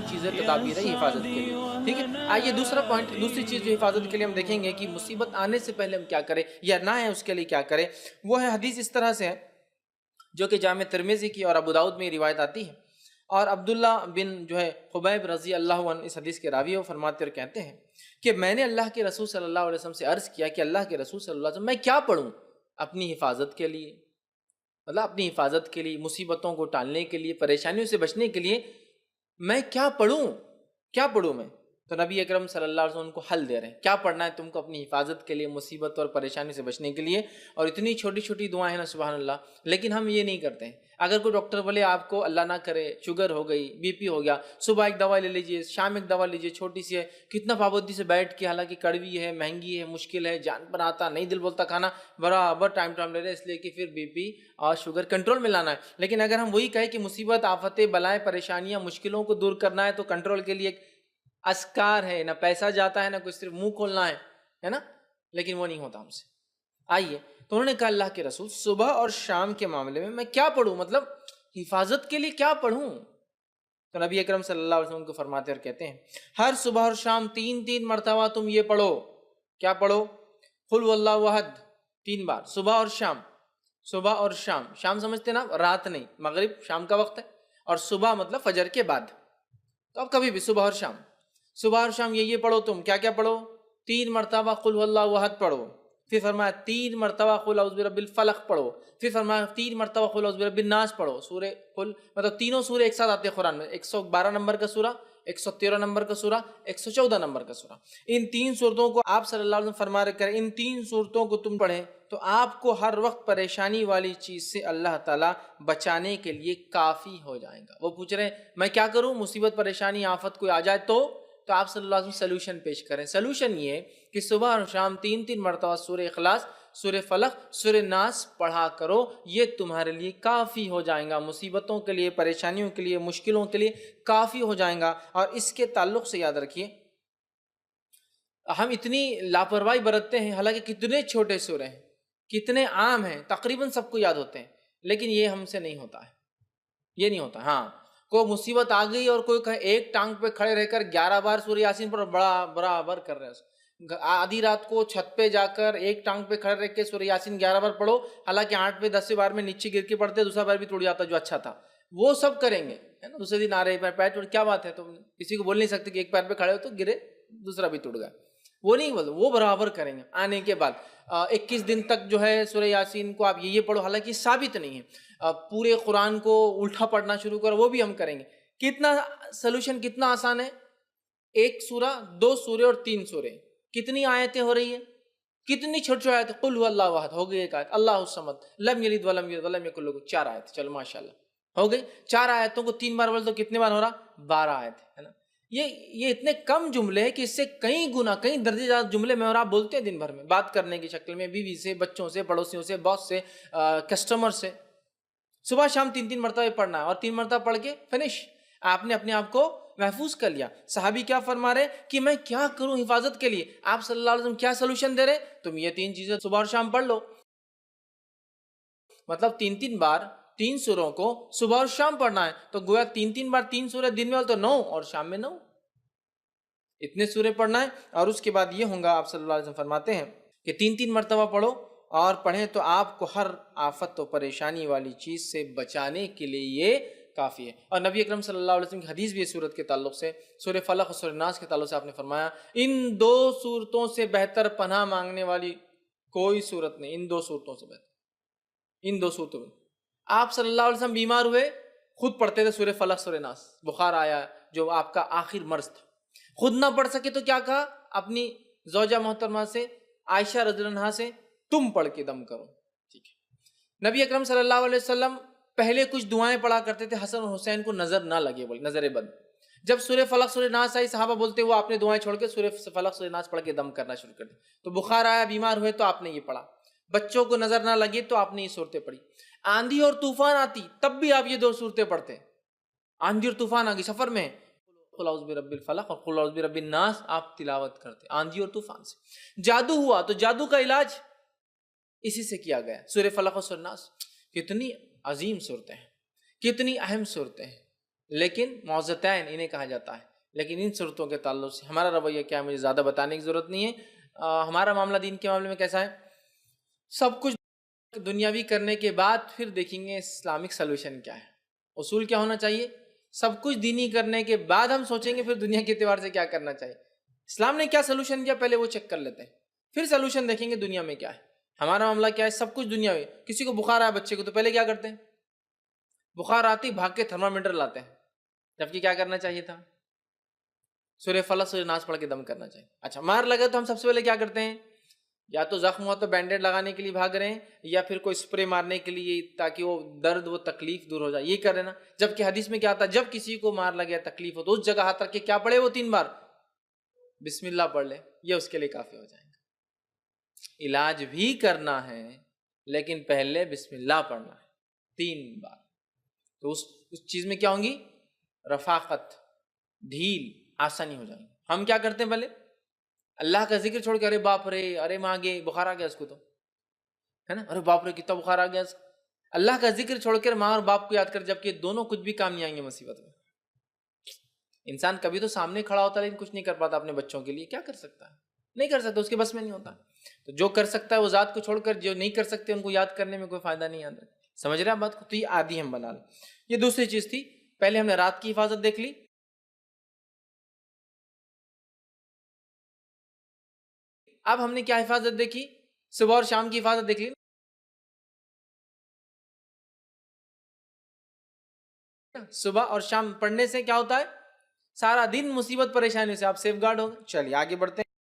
چیزیں تدابیر ہے حفاظت کے لیے، ٹھیک ہے۔ آئیے دوسرا پوائنٹ، دوسری چیز جو حفاظت کے لیے ہم دیکھیں گے کہ مصیبت آنے سے پہلے ہم کیا کریں یا نہ ہے اس کے لیے کیا کریں، وہ ہے حدیث اس طرح سے ہے جو کہ جامع ترمذی کی اور ابو داؤد میں یہ روایت آتی ہے، اور عبداللہ بن جو ہے خبیب رضی اللہ عنہ اس حدیث کے راوی، وہ فرماتے اور کہتے ہیں کہ میں نے اللہ کے رسول صلی اللہ علیہ وسلم سے عرض کیا کہ اللہ کے رسول صلی اللہ علیہ وسلم میں کیا پڑھوں اپنی حفاظت کے لیے، مطلب اپنی حفاظت کے لیے، مصیبتوں کو ٹالنے کے لیے، پریشانیوں سے بچنے کے لیے میں کیا پڑھوں، کیا پڑھوں میں؟ تو نبی اکرم صلی اللہ علیہ وسلم ان کو حل دے رہے ہیں، کیا پڑھنا ہے تم کو اپنی حفاظت کے لیے، مصیبت اور پریشانی سے بچنے کے لیے، اور اتنی چھوٹی چھوٹی دعائیں ہیں نا سبحان اللہ، لیکن ہم یہ نہیں کرتے ہیں۔ اگر کوئی ڈاکٹر بولے آپ کو اللہ نہ کرے شوگر ہو گئی، بی پی ہو گیا، صبح ایک دوا لے لیجئے، شام ایک دوا لیجئے، چھوٹی سی ہے، کتنا پابندی سے بیٹھ کے، حالانکہ کڑوی ہے، مہنگی ہے، مشکل ہے، جان پر آتا نہیں، دل بولتا کھانا، برابر ٹائم لے رہے اس لیے کہ پھر بی پی اور شوگر کنٹرول میں لانا ہے۔ لیکن اگر ہم وہی کہیں کہ مصیبت، آفتیں، بلائیں، پریشانیاں، مشکلوں کو دور کرنا ہے تو کنٹرول کے لیے ایک اذکار ہے، نہ پیسہ جاتا ہے، نہ کوئی صرف منہ کھولنا ہے نا، لیکن وہ نہیں ہوتا ہم سے۔ آئیے تو انہوں نے کہا اللہ کے رسول صبح اور شام کے معاملے میں کیا پڑھوں، مطلب حفاظت کے لیے کیا پڑھوں؟ تو نبی اکرم صلی اللہ علیہ وسلم کو فرماتے اور کہتے ہیں ہر صبح اور شام 3 مرتبہ تم یہ پڑھو، کیا پڑھو؟ قل هو اللہ احد 3 بار، صبح اور شام، صبح اور شام، شام سمجھتے نا رات نہیں، مغرب شام کا وقت ہے، اور صبح مطلب فجر کے بعد، تو اب کبھی بھی صبح اور شام، صبح اور شام یہ پڑھو، تم کیا کیا پڑھو؟ 3 مرتبہ قل هو اللہ احد پڑھو، پھر فرمایا 3 مرتبہ قل اعوذ برب الفلق پڑھو، پھر فرمایا 3 مرتبہ قل اعوذ برب الناس پڑھو۔ سورہ قل مطلب تینوں سورے ایک ساتھ آتے ہیں قرآن میں، 112 نمبر کا سورہ، 113 نمبر کا سورہ، 114 نمبر کا سورہ، ان 3 صورتوں کو آپ صلی اللہ علیہ وسلم فرما کر ان 3 صورتوں کو تم پڑھیں تو آپ کو ہر وقت پریشانی والی چیز سے اللہ تعالیٰ بچانے کے لیے کافی ہو جائے گا۔ وہ پوچھ رہے ہیں میں کیا کروں، مصیبت پریشانی آفت کوئی آ جائے تو آپ صلی اللہ علیہ وسلم سلوشن پیش کریں۔ سلوشن یہ کہ صبح اور شام 3 مرتبہ سورہ اخلاص، سورہ فلق، سورہ ناس پڑھا کرو، یہ تمہارے لیے کافی ہو جائیں گا، مصیبتوں کے لیے، پریشانیوں کے لیے، مشکلوں کے لیے کافی ہو جائیں گا۔ اور اس کے تعلق سے یاد رکھیے ہم اتنی لاپرواہی برتتے ہیں، حالانکہ کتنے چھوٹے سورے ہیں، کتنے عام ہیں، تقریباً سب کو یاد ہوتے ہیں، لیکن یہ ہم سے نہیں ہوتا ہے، یہ نہیں ہوتا۔ ہاں کوئی مصیبت آ گئی اور کوئی کہے ایک ٹانگ پہ کھڑے رہ کر 11 بار سورہ یاسین پر برابر کر رہے ہیں، آدھی رات کو چھت پہ جا کر ایک ٹانگ پہ کھڑے رہ کے سورہ یاسین 11 بار پڑھو، حالانکہ 8 پہ 10 بار میں نیچے گر کے پڑھتے، دوسرا بار بھی ٹوٹ جاتا جو اچھا تھا، وہ سب کریں گے نا، دوسرے دن آ رہے پیر ٹوٹ، کیا بات ہے؟ تو کسی کو بول نہیں سکتے کہ ایک پیر پہ کھڑے ہو تو گرے دوسرا بھی ٹوٹ گیا، وہ نہیں بولتے، وہ برابر کریں گے۔ آنے کے بعد 21 دن تک جو ہے سورہ یاسین کو آپ یہ پڑھو، حالانکہ ثابت نہیں ہے، پورے قرآن کو الٹا پڑھنا شروع کرو، وہ بھی ہم کریں گے۔ کتنا سلوشن، کتنا آسان ہے، 1 سورہ، 2 سورے اور 3 سورے، کتنی آیتیں ہو رہی ہیں، کتنی چھوٹی چھوٹی آیتیں، قل هو اللہ احد ہو گئی ایک آیت، اللہ الصمد لم یلد ولم یولد ولم یکن لہ، 4 آیت، چلو ماشاءاللہ ہو گئی۔ 4 آیتوں کو 3 بار بول تو کتنے بار ہو رہا؟ 12 آیت ہے نا۔ یہ اتنے کم جملے ہیں کہ اس سے کئی گنا، کئی درجے زیادہ جملے میں اور آپ بولتے ہیں دن بھر میں، بات کرنے کی شکل میں، بیوی سے، بچوں سے، پڑوسیوں سے، باس سے، کسٹمر سے۔ صبح شام 3 مرتبہ پڑھنا ہے، اور 3 مرتبہ پڑھ کے فنش، آپ نے اپنے آپ کو محفوظ کر لیا۔ صحابی کیا فرما رہے کہ میں کیا کروں حفاظت کے لیے، آپ صلی اللہ علیہ وسلم کیا سلوشن دے رہے؟ تم یہ 3 چیزیں صبح اور شام پڑھ لو، مطلب 3 بار 3 سوروں کو صبح اور شام پڑھنا ہے، تو گویا 3 بار 3 سورے دن میں تو 9 اور شام میں 9، اتنے سورے پڑھنا ہے۔ اور اس کے بعد یہ ہوں گا، آپ صلی اللہ علیہ وسلم فرماتے ہیں کہ 3 مرتبہ پڑھو اور پڑھیں تو آپ کو ہر آفت و پریشانی والی چیز سے بچانے کے لیے یہ کافی ہے۔ اور نبی اکرم صلی اللہ علیہ وسلم کی حدیث بھی اس صورت کے تعلق سے، سورہ فلق اور سورہ ناس کے تعلق سے آپ نے فرمایا ان 2 صورتوں سے بہتر پناہ مانگنے والی کوئی صورت نہیں، ان 2 صورتوں سے بہتر، ان 2 صورتوں میں۔ آپ صلی اللہ علیہ وسلم بیمار ہوئے، خود پڑھتے تھے سورہ فلق سورہ ناس، بخار آیا جو آپ کا آخر مرض تھا، خود نہ پڑھ سکے تو کیا کہا اپنی زوجہ محترمہ سے، عائشہ رضی اللہ عنہا سے، تم پڑھ کے دم کرو، ٹھیک ہے۔ نبی اکرم صلی اللہ علیہ وسلم پہلے کچھ دعائیں پڑھا کرتے تھے، حسن اور حسین کو نظر نہ لگے، بول نظر بد، جب سورہ فلق سورہ ناس آئی صحابہ بولتے وہ آپ نے دعائیں چھوڑ کے سورہ فلق سورہ ناس پڑھ کے دم کرنا شروع کر دیا، تو بخار آیا، بیمار ہوئے تو آپ نے یہ پڑھا، بچوں کو نظر نہ لگے تو آپ نے یہ صورتیں پڑھی، آندھی اور طوفان آتی تب بھی آپ یہ 2 صورتیں پڑھتے، آندھی اور طوفان آ گئی سفر میں، قل اعوذ برب الفلق اور قل اعوذ برب الناس آپ تلاوت کرتے آندھی اور طوفان سے۔ جادو ہوا تو جادو کا علاج اسی سے کیا گیا، سورہ فلق اور سورہ ناس، کتنی عظیم صورتیں ہیں، کتنی اہم صورتیں ہیں، لیکن معوذتین انہیں کہا جاتا ہے. لیکن ان صورتوں کے تعلق سے ہمارا رویہ کیا ہے مجھے زیادہ بتانے کی ضرورت نہیں ہے. ہمارا معاملہ دین کے معاملے میں کیسا ہے؟ سب کچھ دنیاوی کرنے کے بعد پھر دیکھیں گے اسلامک سلوشن کیا ہے. اصول کیا ہونا چاہیے؟ سب کچھ دینی کرنے کے بعد ہم سوچیں گے پھر دنیا کے اعتبار سے کیا کرنا چاہیے. اسلام نے کیا سلوشن دیا پہلے وہ چیک کر لیتے ہیں، پھر سلوشن دیکھیں گے دنیا میں کیا ہے. ہمارا معاملہ کیا ہے؟ سب کچھ دنیا میں. کسی کو بخار آیا بچے کو تو پہلے کیا کرتے ہیں؟ بخار آتی بھاگ کے تھرمامیٹر لاتے ہیں، جبکہ کیا کرنا چاہیے تھا؟ سورہ فلق سورہ ناس پڑھ کے دم کرنا چاہیے. اچھا مار لگے تو ہم سب سے پہلے کیا کرتے ہیں؟ یا تو زخم ہوا تو بینڈیڈ لگانے کے لیے بھاگ رہے ہیں، یا پھر کوئی اسپرے مارنے کے لیے تاکہ وہ درد وہ تکلیف دور ہو جائے، یہ کر رہے نا. جبکہ حدیث میں کیا آتا ہے؟ جب کسی کو مار لگے تکلیف ہو تو اس جگہ ہاتھ رکھ کے کیا پڑھے؟ وہ 3 بار بسم اللہ پڑھ لے، یہ اس کے لیے کافی ہو جائے گا. علاج بھی کرنا ہے لیکن پہلے بسم اللہ پڑھنا ہے 3 بار. تو اس چیز میں کیا ہوں گی؟ رفاقت، ڈھیل، آسانی ہو جائے گی. ہم کیا کرتے ہیں؟ پہلے اللہ کا ذکر چھوڑ کے ارے باپ رے، ارے ماں گے بخار آ گیا اس کو تو ہے نا، ارے باپ رے کتنا بخار آ گیا اس کو. اللہ کا ذکر چھوڑ کر ماں اور باپ کو یاد کر، جبکہ دونوں کچھ بھی کام نہیں آئیں گے مصیبت میں. انسان کبھی تو سامنے کھڑا ہوتا ہے لیکن کچھ نہیں کر پاتا اپنے بچوں کے لیے. کیا کر سکتا ہے؟ نہیں کر سکتا، اس کے بس میں نہیں ہوتا. تو جو کر سکتا ہے وہ ذات کو چھوڑ کر جو نہیں کر سکتے ان کو یاد کرنے میں کوئی فائدہ نہیں آتا. سمجھ رہے ہیں بات کو؟ تو یہ عادی ہم بنا لیں. یہ دوسری چیز تھی. پہلے ہم نے رات کی حفاظت دیکھ لی، اب ہم نے کیا حفاظت دیکھی؟ صبح اور شام کی حفاظت دیکھ لی. صبح اور شام پڑھنے سے کیا ہوتا ہے؟ سارا دن مصیبت پریشانی سے آپ سیف گارڈ ہو گئے. چلیے آگے بڑھتے ہیں.